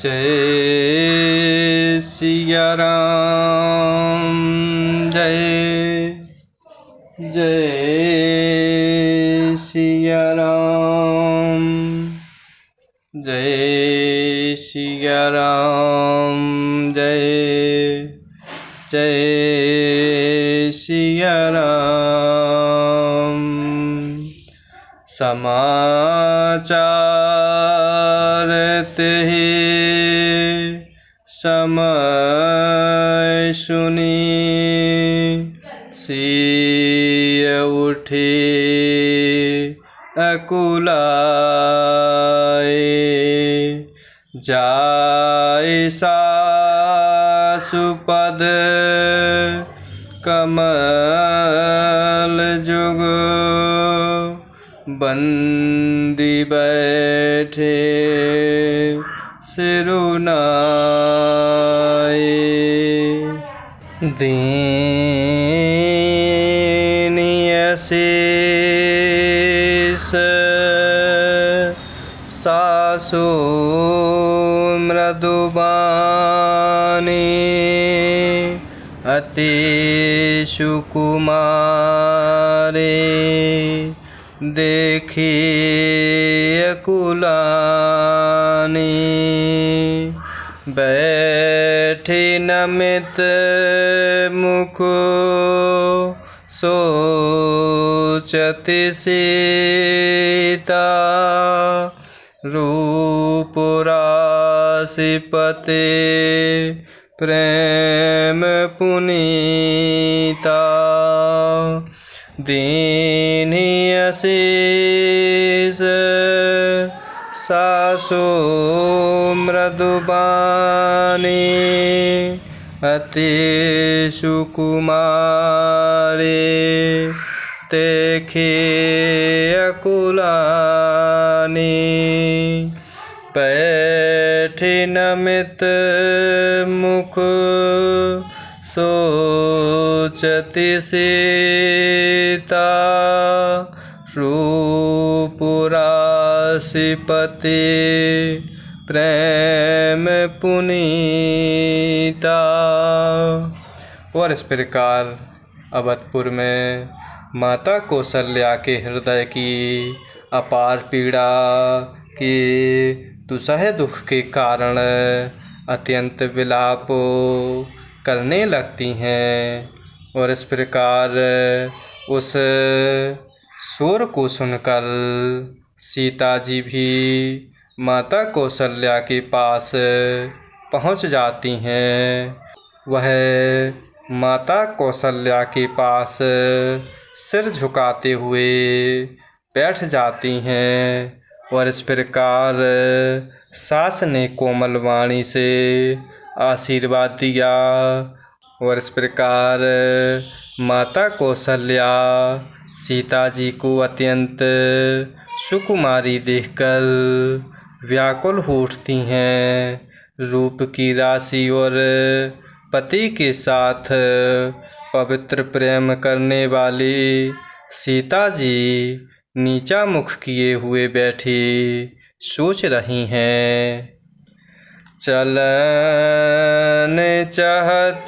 जय सिया राम। जय जय सिया राम। जय सिया राम। जय जय सिया राम। समाचार तेहि समय सुनी, सिय उठी अकुलाए। जाय सासुपद कमल जुग, बंदी बैठे सिरुनाए। दीनीय शीस सासु मृदुबानी, अति सुकुमारी देखी अकुलानी। बैठी नमित मुख सोचति सीता, रूप राशिपति प्रेम पुनीता। दीनीय शीस सासु मृदुबानी, अति सुकुमारी देखी अकुलानी। बैठी नमित मुख सोचति सीता, रूप राशिपति प्रेम पुनीता। और इस प्रकार अवधपुर में माता कौशल्या के हृदय की अपार पीड़ा की दुसह दुख के कारण अत्यंत विलाप करने लगती हैं। और इस प्रकार उस शोर को सुनकर सीता जी भी माता कौशल्या के पास पहुंच जाती हैं। वह माता कौशल्या के पास सिर झुकाते हुए बैठ जाती हैं। और इस प्रकार सास ने कोमल वाणी से आशीर्वाद दिया। और इस प्रकार माता कौशल्या सीता जी को अत्यंत सुकुमारी देखकर व्याकुल हो उठती हैं। रूप की राशि और पति के साथ पवित्र प्रेम करने वाली सीता जी नीचा मुख किए हुए बैठी सोच रही हैं। चलन चाहत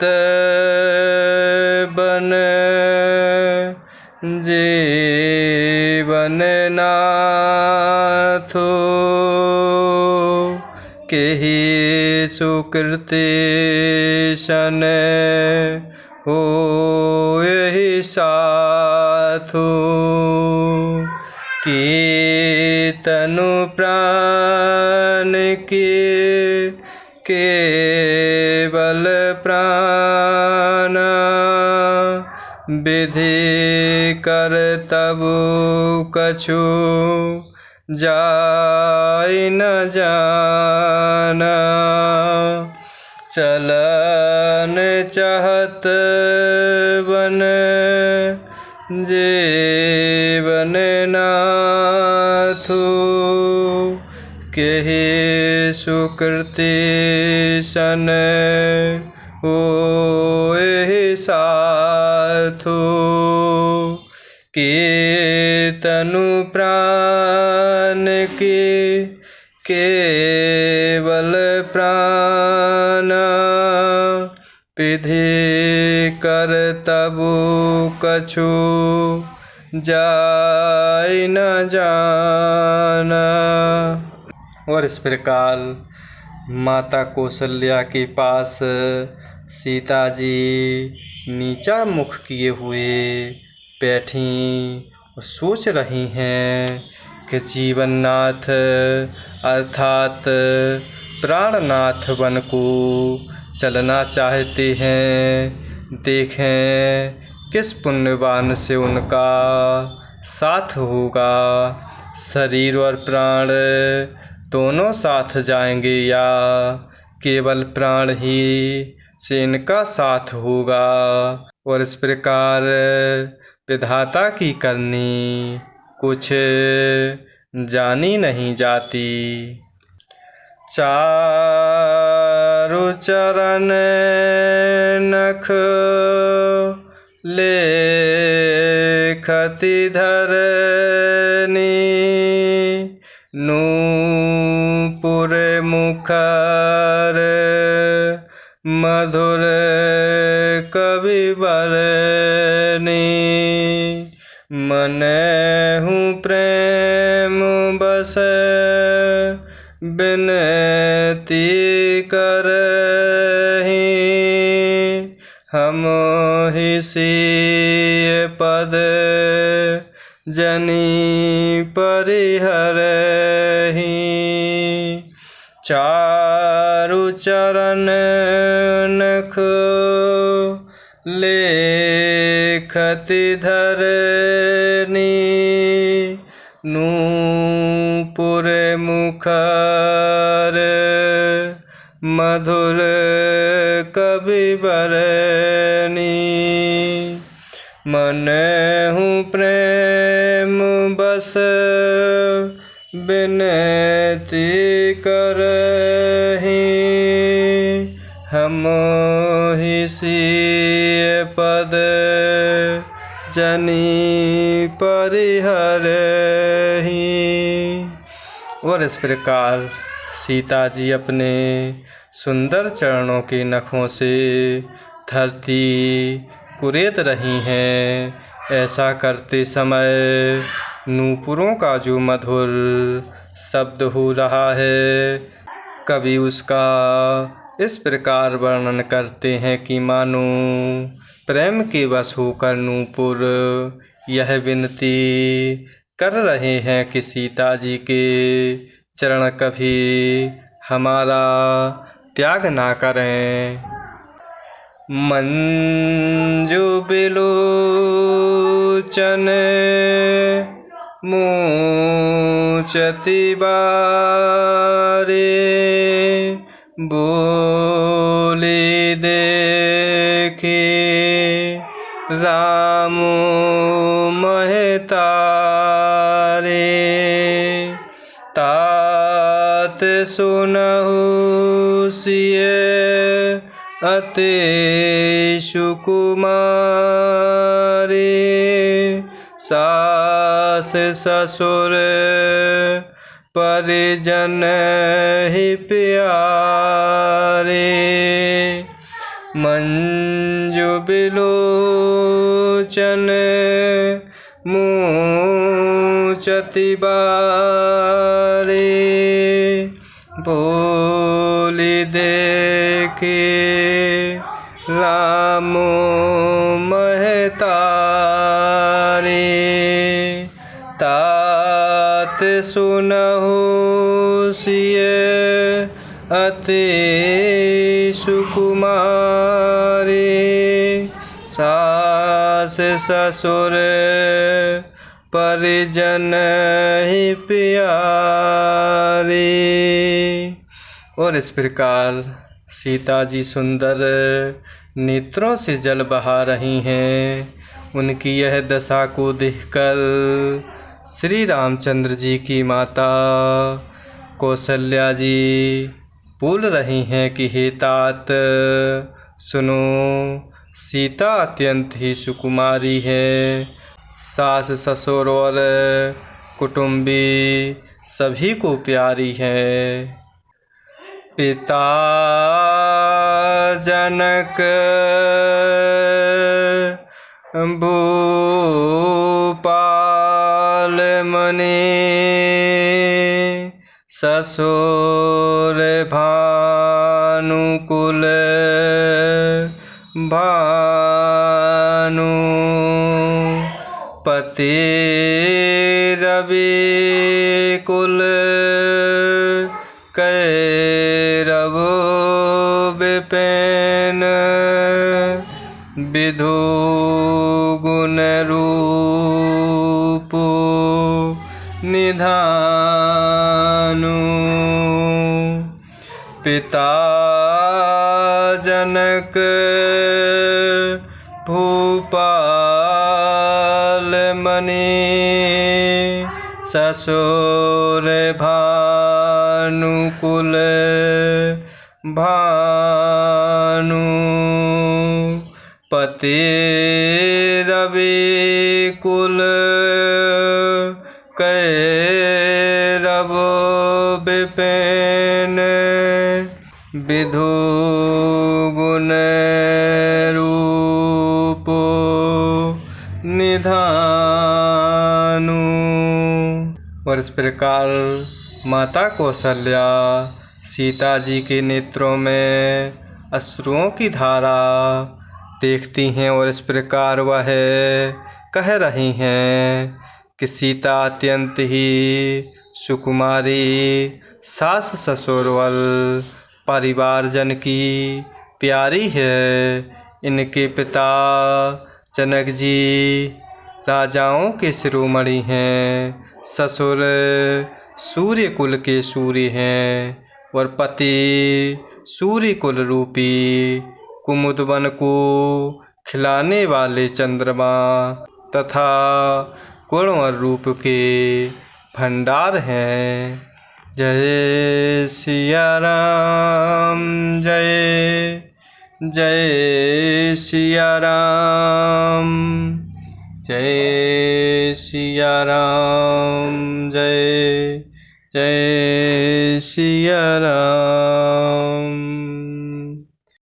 बन जीवन नाथो, केहि सुकृति सन होहि साथो। की तनु प्राण के केवल प्राण, विधि कर तब कछु जाय न जाना। चलन चाहत बन जीवन नाथो, केहि सुकृति सन होहि साथो। के तनु प्राण के केवल केवल प्राण विधि कर तबु कछु जाय न जाना। और इस प्रकार माता कौशल्या के पास सीता जी नीचा मुख किए हुए बैठी और सोच रही हैं कि जीवननाथ अर्थात प्राणनाथ वन को चलना चाहते हैं। देखें किस पुण्यवान से उनका साथ होगा। शरीर और प्राण दोनों साथ जाएंगे या केवल प्राण ही से इनका साथ होगा। और इस प्रकार विधाता की करनी कुछ जानी नहीं जाती। चारु चरण नख लेखति धरनी नूपुर मुखर मधुर कवि बरनी। मनहु प्रेम बस बिनती करहि हमहि सिय पद जनी परिहरहि। चारु चरण नख लेखति धरनी नूपुर मुखर मधुर कवि बरनी। मनहु प्रेम बस बिनती करहि हमहि सिय पद जनी परिहरहि। और इस प्रकार सीता जी अपने सुंदर चरणों के नखों से धरती कुरेद रही हैं। ऐसा करते समय नूपुरों का जो मधुर शब्द हो रहा है, कवि उसका इस प्रकार वर्णन करते हैं कि मानो प्रेम के वश होकर नूपुर यह विनती कर रहे हैं कि सीता जी के चरण कभी हमारा त्याग ना करें। मंजु बिलोचन मोचति बारे बोले देखी राम महतारे। तात सुनहु सिय अति सुकुमारी सास ससुर परिजन ही प्यारे। मंजु बिलोचन मोचति बारे बोली देखी राम महतारे। तात सुनहु सिय अति सुकुमारी सास ससुर परिजन ही प्यारी। और इस प्रकार सीता जी सुंदर नेत्रों से जल बहा रही हैं। उनकी यह दशा को देखकर श्री रामचंद्र जी की माता कौशल्या जी बोल रही हैं कि हे तात सुनो, सीता अत्यंत ही सुकुमारी है। सास ससुर और कुटुंबी सभी को प्यारी है। पिता जनक भूपाल मुनि ससुर भानुकुल भानु पति रवि कुल कैरव विपिन विधु गुण रूप निधानु पिता जनक भूपाल मुनि ससुर भानुकुल भानु पति रवि कुल कैरव विपिन विधु गुण रूप निधानु। और इस प्रकार माता कौशल्या सीता जी के नेत्रों में अश्रुओं की धारा देखती हैं और इस प्रकार वह कह रही हैं कि सीता अत्यंत ही सुकुमारी सास ससुरवल परिवारजन की प्यारी है। इनके पिता जनक जी राजाओं के शिरोमणि हैं, ससुर सूर्य कुल के सूर्य हैं और पति सूर्य कुल रूपी कुमुदवन को खिलाने वाले चंद्रमा तथा गुण और रूप के भंडार हैं। जय सिया राम, जय जय सिया राम, जय सिया राम, जय जय सिया राम।